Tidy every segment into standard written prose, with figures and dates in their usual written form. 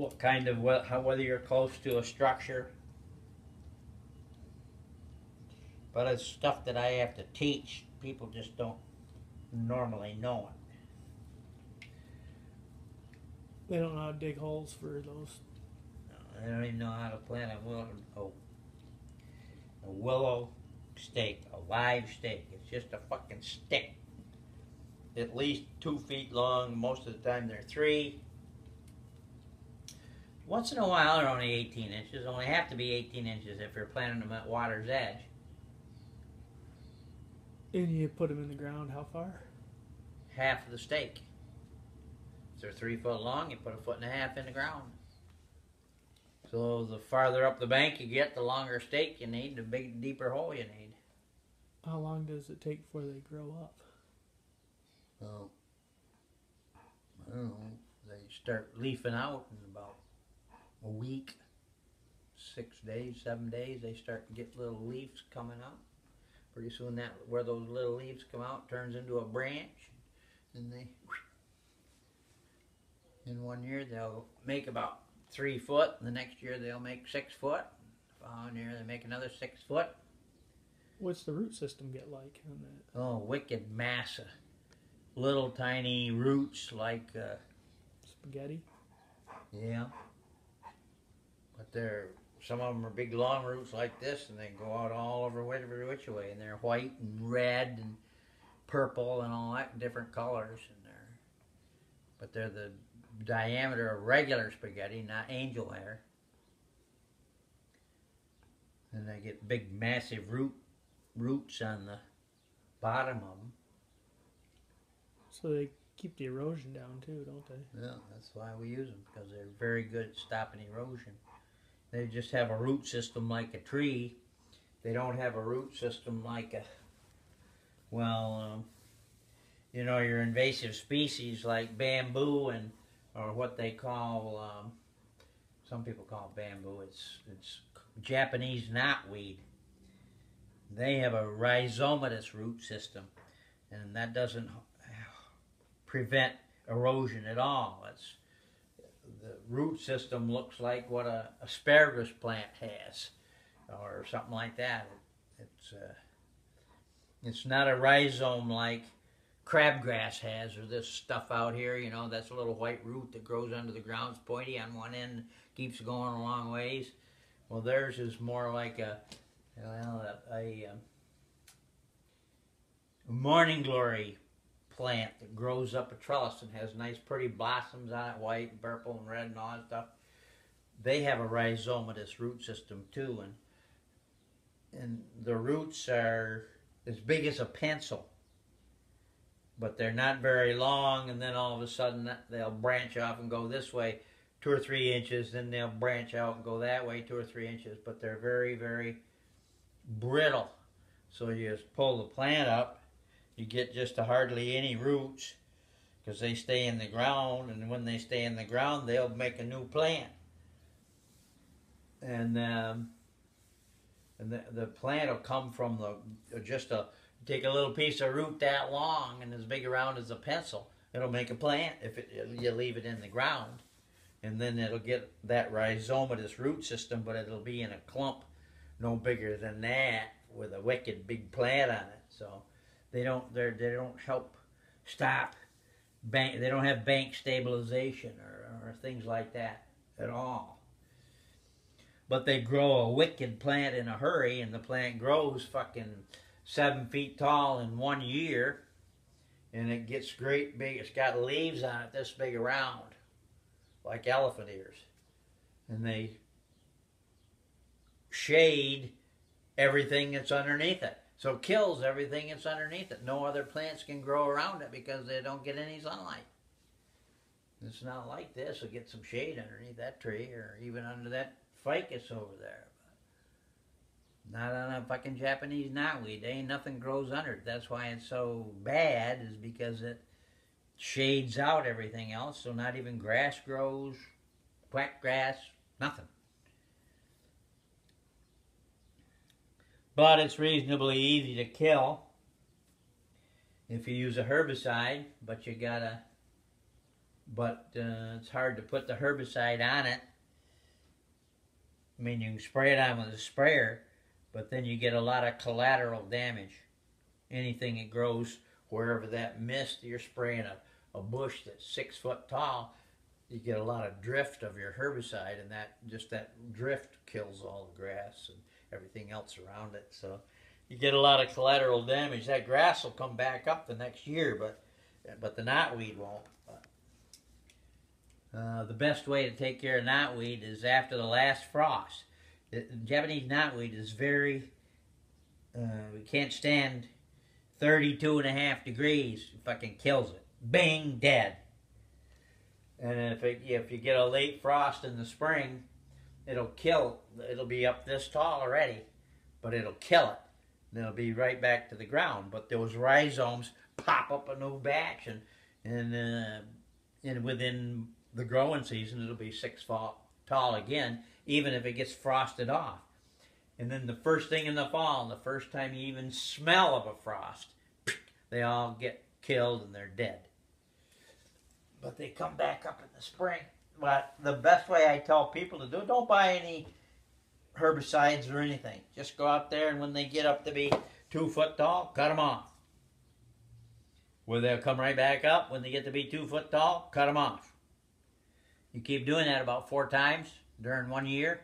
what kind of, whether you're close to a structure. But it's stuff that I have to teach. People just don't normally know it. They don't know how to dig holes for those. No, they don't even know how to plant a willow stake, a live stake. It's just a fucking stick. At least 2 feet long. Most of the time they're 3. Once in a while they're only 18 inches. Only have to be 18 inches if you're planting them at water's edge. And you put them in the ground how far? Half of the stake. If they're 3 foot long, you put 1.5 feet in the ground. So the farther up the bank you get, the longer stake you need, the deeper hole you need. How long does it take before they grow up? Well, I don't know. They start leafing out in about a week, 6 days, 7 days. They start to get little leaves coming out. Pretty soon, that where those little leaves come out turns into a branch, and they. In 1 year, they'll make about 3 foot. The next year, they'll make 6 foot. The following year, they make another 6 foot. What's the root system get like on that? Oh, wicked massa. Little tiny roots like spaghetti. Yeah, but some of them are big long roots like this, and they go out all over every which way, and they're white and red and purple and all that different colors in there. But they're the diameter of regular spaghetti, not angel hair. And they get big, massive roots on the bottom of them. So they keep the erosion down too, don't they? Yeah, that's why we use them, because they're very good at stopping erosion. They just have a root system like a tree. They don't have a root system like your invasive species like bamboo or what they call, some people call it bamboo. It's Japanese knotweed. They have a rhizomatous root system, and that doesn't prevent erosion at all. The root system looks like what an asparagus plant has, or something like that. It's not a rhizome like crabgrass has, or this stuff out here. You know, that's a little white root that grows under the ground. It's pointy on one end, keeps going a long ways. Well, theirs is more like a morning glory plant that grows up a trellis and has nice pretty blossoms on it, white and purple and red and all that stuff. They have a rhizomatous root system too, and the roots are as big as a pencil, but they're not very long, and then all of a sudden they'll branch off and go this way 2 or 3 inches, then they'll branch out and go that way 2 or 3 inches, but they're very, very brittle. So you just pull the plant up, you get just hardly any roots, because they stay in the ground, and when they stay in the ground, they'll make a new plant. And the plant will come from take a little piece of root that long and as big around as a pencil. It'll make a plant if you leave it in the ground. And then it'll get that rhizomatous root system, but it'll be in a clump no bigger than that with a wicked big plant on it. So they don't help stop bank. They don't have bank stabilization or things like that at all. But they grow a wicked plant in a hurry, and the plant grows fucking 7 feet tall in 1 year, and it gets great big. It's got leaves on it this big around, like elephant ears, and they shade everything that's underneath it. So it kills everything that's underneath it. No other plants can grow around it because they don't get any sunlight. It's not like this. We'll get some shade underneath that tree, or even under that ficus over there. But not on a fucking Japanese knotweed. There ain't nothing grows under it. That's why it's so bad, is because it shades out everything else. So not even grass grows, wet grass, nothing. But it's reasonably easy to kill if you use a herbicide, but you gotta but it's hard to put the herbicide on it. I mean, you can spray it on with a sprayer, but then you get a lot of collateral damage. Anything that grows wherever that mist, you're spraying a bush that's 6 foot tall, you get a lot of drift of your herbicide, and that drift kills all the grass and everything else around it. So you get a lot of collateral damage. That grass will come back up the next year, but the knotweed won't. The best way to take care of knotweed is after the last frost. Japanese knotweed is we can't stand 32.5 degrees. It fucking kills it. Bang, dead. And if you get a late frost in the spring, it'll be up this tall already, but it'll kill it. And it'll be right back to the ground. But those rhizomes pop up a new batch, and within the growing season, it'll be 6 foot tall again, even if it gets frosted off. And then the first thing in the fall, the first time you even smell of a frost, they all get killed and they're dead. But they come back up in the spring. But the best way I tell people to do it, don't buy any herbicides or anything. Just go out there, and when they get up to be 2 foot tall, cut them off. Where they'll come right back up when they get to be 2 foot tall, cut them off. You keep doing that about 4 times during 1 year,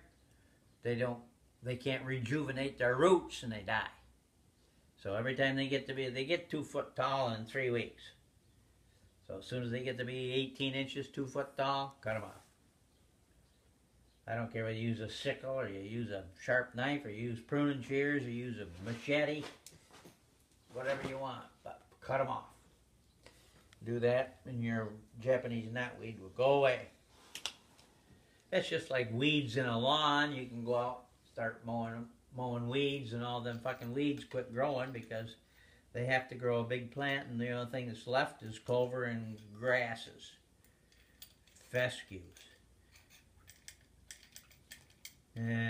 they can't rejuvenate their roots and they die. So every time they get 2 foot tall in 3 weeks. So as soon as they get to be 18 inches, 2 foot tall, cut them off. I don't care whether you use a sickle or you use a sharp knife or you use pruning shears or you use a machete, whatever you want, but cut them off. Do that and your Japanese knotweed will go away. That's just like weeds in a lawn. You can go out, start mowing weeds, and all them fucking weeds quit growing because they have to grow a big plant, and the only thing that's left is clover and grasses, fescues. And